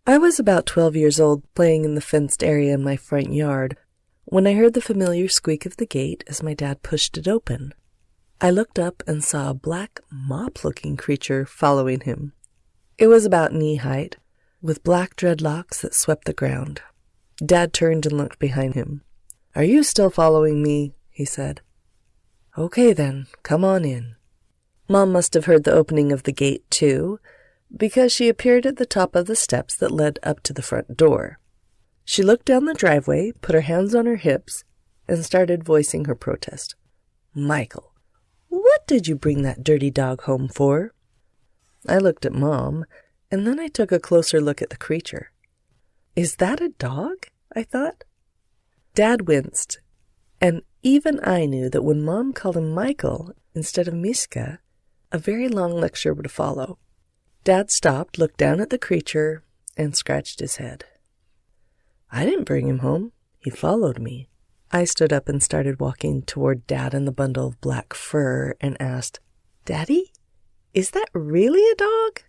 I was about 12 years old, playing in the fenced area in my front yard, when I heard the familiar squeak of the gate as my dad pushed it open. I looked up and saw a black, mop-looking creature following him. It was about knee-height, with black dreadlocks that swept the ground. Dad turned and looked behind him. "Are you still following me?" he said. "Okay then, come on in." Mom must have heard the opening of the gate too, because she appeared at the top of the steps that led up to the front door. She looked down the driveway, put her hands on her hips, and started voicing her protest. "Michael, what did you bring that dirty dog home for?" I looked at Mom, and then I took a closer look at the creature. "Is that a dog?" I thought. Dad winced, and even I knew that when Mom called him Michael instead of Miska, a very long lecture would follow. Dad stopped, looked down at the creature, and scratched his head. "I didn't bring him home. He followed me." I stood up and started walking toward Dad and the bundle of black fur and asked, "Daddy, is that really a dog?"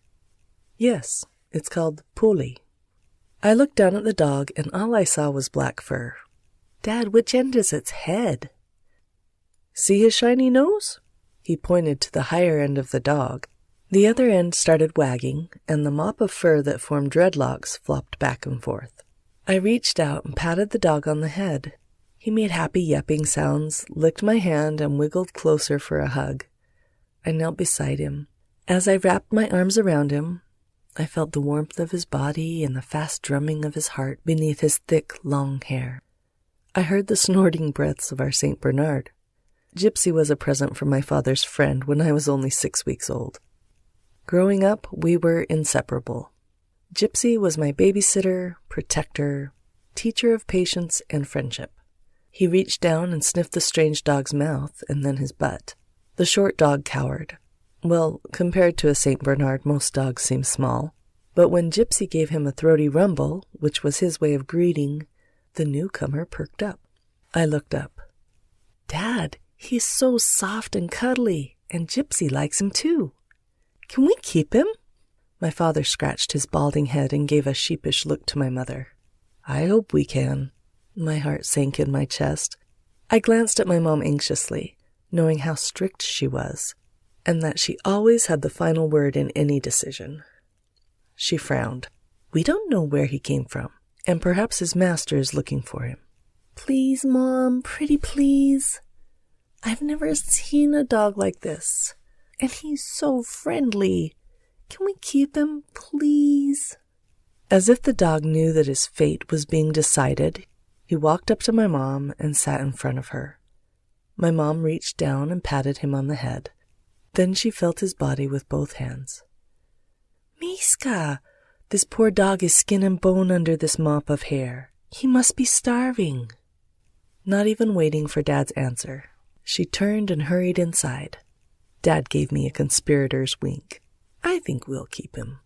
"Yes, it's called Puli." I looked down at the dog, and all I saw was black fur. "Dad, which end is its head?" "See his shiny nose?" He pointed to the higher end of the dog. The other end started wagging, and the mop of fur that formed dreadlocks flopped back and forth. I reached out and patted the dog on the head. He made happy yapping sounds, licked my hand, and wiggled closer for a hug. I knelt beside him. As I wrapped my arms around him, I felt the warmth of his body and the fast drumming of his heart beneath his thick, long hair. I heard the snorting breaths of our St. Bernard. Gypsy was a present from my father's friend when I was only 6 weeks old. Growing up, we were inseparable. Gypsy was my babysitter, protector, teacher of patience and friendship. He reached down and sniffed the strange dog's mouth and then his butt. The short dog cowered. Well, compared to a St. Bernard, most dogs seem small. But when Gypsy gave him a throaty rumble, which was his way of greeting, the newcomer perked up. I looked up. "Dad, he's so soft and cuddly, and Gypsy likes him too. Can we keep him?" My father scratched his balding head and gave a sheepish look to my mother. "I hope we can." My heart sank in my chest. I glanced at my mom anxiously, knowing how strict she was, and that she always had the final word in any decision. She frowned. "We don't know where he came from, and perhaps his master is looking for him." "Please, Mom, pretty please. I've never seen a dog like this, and he's so friendly. Can we keep him, please?" As if the dog knew that his fate was being decided, he walked up to my mom and sat in front of her. My mom reached down and patted him on the head. Then she felt his body with both hands. "Miska, this poor dog is skin and bone under this mop of hair. He must be starving." Not even waiting for Dad's answer, she turned and hurried inside. Dad gave me a conspirator's wink. "I think we'll keep him."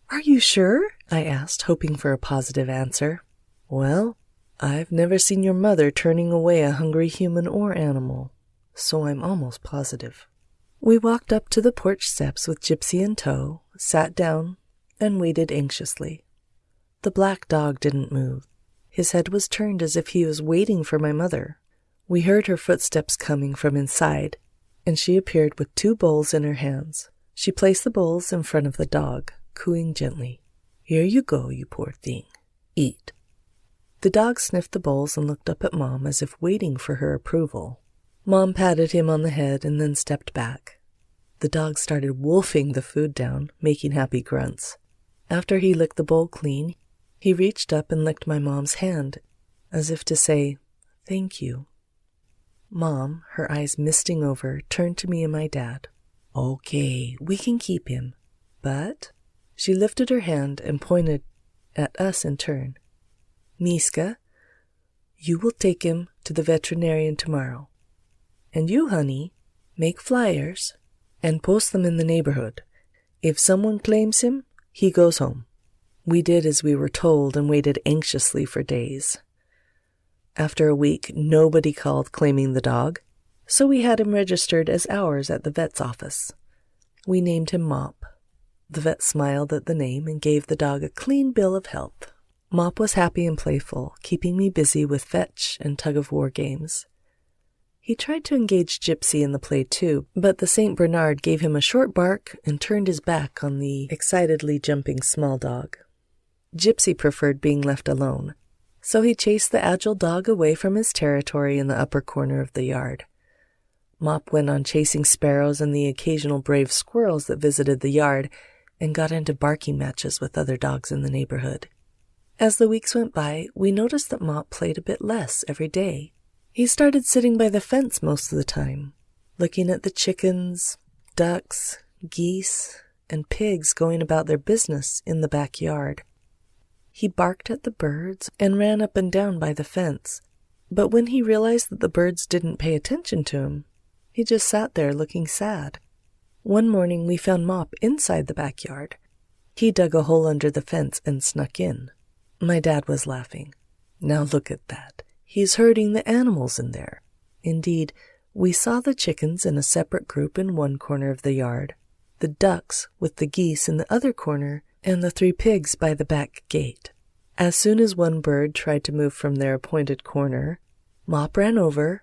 "Are you sure?" I asked, hoping for a positive answer. "Well, I've never seen your mother turning away a hungry human or animal, so I'm almost positive." We walked up to the porch steps with Gypsy in tow, sat down, and waited anxiously. The black dog didn't move. His head was turned as if he was waiting for my mother. We heard her footsteps coming from inside, and she appeared with 2 bowls in her hands. She placed the bowls in front of the dog, cooing gently. "Here you go, you poor thing. Eat." The dog sniffed the bowls and looked up at Mom as if waiting for her approval. Mom patted him on the head and then stepped back. The dog started wolfing the food down, making happy grunts. After he licked the bowl clean, he reached up and licked my mom's hand, as if to say, "Thank you." Mom, her eyes misting over, turned to me and my dad. "Okay, we can keep him, but—" She lifted her hand and pointed at us in turn. "Miska, you will take him to the veterinarian tomorrow. And you, honey, make flyers and post them in the neighborhood. If someone claims him, he goes home." We did as we were told and waited anxiously for days. After a week, nobody called claiming the dog, so we had him registered as ours at the vet's office. We named him Mop. The vet smiled at the name and gave the dog a clean bill of health. Mop was happy and playful, keeping me busy with fetch and tug-of-war games. He tried to engage Gypsy in the play too, but the St. Bernard gave him a short bark and turned his back on the excitedly jumping small dog. Gypsy preferred being left alone, so he chased the agile dog away from his territory in the upper corner of the yard. Mop went on chasing sparrows and the occasional brave squirrels that visited the yard and got into barking matches with other dogs in the neighborhood. As the weeks went by, we noticed that Mop played a bit less every day. He started sitting by the fence most of the time, looking at the chickens, ducks, geese, and pigs going about their business in the backyard. He barked at the birds and ran up and down by the fence, but when he realized that the birds didn't pay attention to him, he just sat there looking sad. One morning we found Mop inside the backyard. He dug a hole under the fence and snuck in. My dad was laughing. Now look at that. He's herding the animals in there. Indeed, we saw the chickens in a separate group in one corner of the yard, the ducks with the geese in the other corner, and the 3 pigs by the back gate. As soon as one bird tried to move from their appointed corner, Mop ran over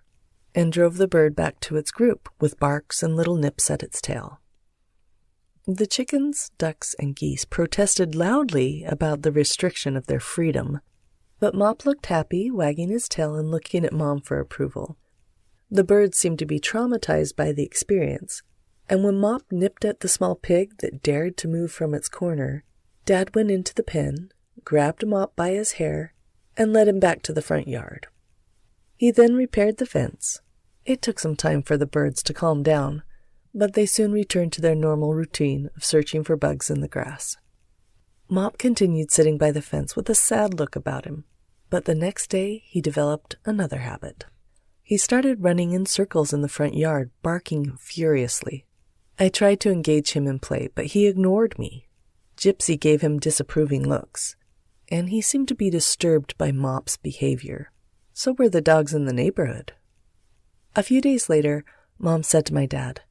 and drove the bird back to its group with barks and little nips at its tail. The chickens, ducks, and geese protested loudly about the restriction of their freedom, but Mop looked happy, wagging his tail and looking at Mom for approval. The birds seemed to be traumatized by the experience, and when Mop nipped at the small pig that dared to move from its corner, Dad went into the pen, grabbed Mop by his hair, and led him back to the front yard. He then repaired the fence. It took some time for the birds to calm down, but they soon returned to their normal routine of searching for bugs in the grass. Mop continued sitting by the fence with a sad look about him, but the next day he developed another habit. He started running in circles in the front yard, barking furiously. I tried to engage him in play, but he ignored me. Gypsy gave him disapproving looks, and he seemed to be disturbed by Mop's behavior. So were the dogs in the neighborhood. A few days later, Mom said to my dad,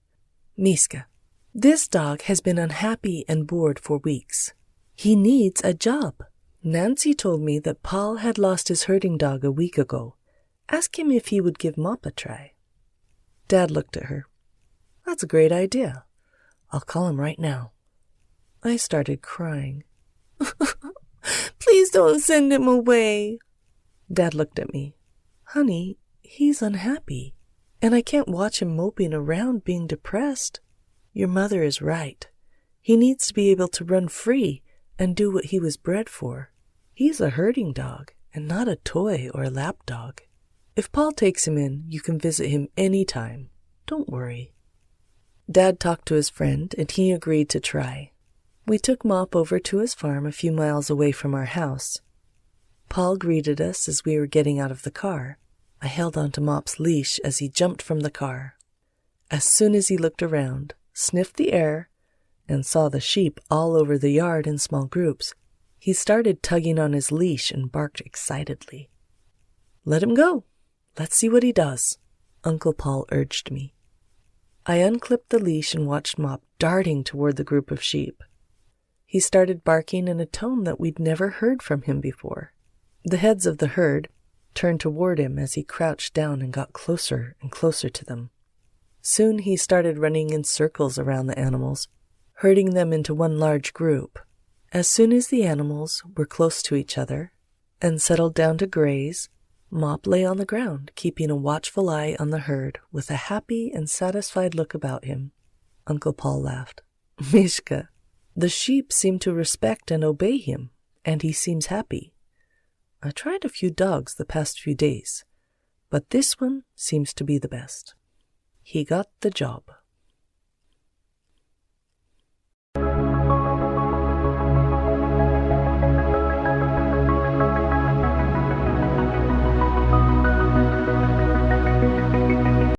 "Miska, this dog has been unhappy and bored for weeks. He needs a job. Nancy told me that Paul had lost his herding dog a week ago. Ask him if he would give Mop a try." Dad looked at her. "That's a great idea. I'll call him right now." I started crying. "Please don't send him away." Dad looked at me. "Honey, he's unhappy, and I can't watch him moping around being depressed. Your mother is right. He needs to be able to run free and do what he was bred for. He's a herding dog and not a toy or a lap dog. If Paul takes him in, you can visit him any time. Don't worry." Dad talked to his friend, and he agreed to try. We took Mop over to his farm a few miles away from our house. Paul greeted us as we were getting out of the car. I held onto Mop's leash as he jumped from the car. As soon as he looked around, sniffed the air, and saw the sheep all over the yard in small groups, he started tugging on his leash and barked excitedly. "Let him go. Let's see what he does," Uncle Paul urged me. I unclipped the leash and watched Mop darting toward the group of sheep. He started barking in a tone that we'd never heard from him before. The heads of the herd turned toward him as he crouched down and got closer and closer to them. Soon he started running in circles around the animals, herding them into one large group. As soon as the animals were close to each other and settled down to graze, Mop lay on the ground, keeping a watchful eye on the herd with a happy and satisfied look about him. Uncle Paul laughed. "Mishka, the sheep seem to respect and obey him, and he seems happy. I tried a few dogs the past few days, but this one seems to be the best. He got the job."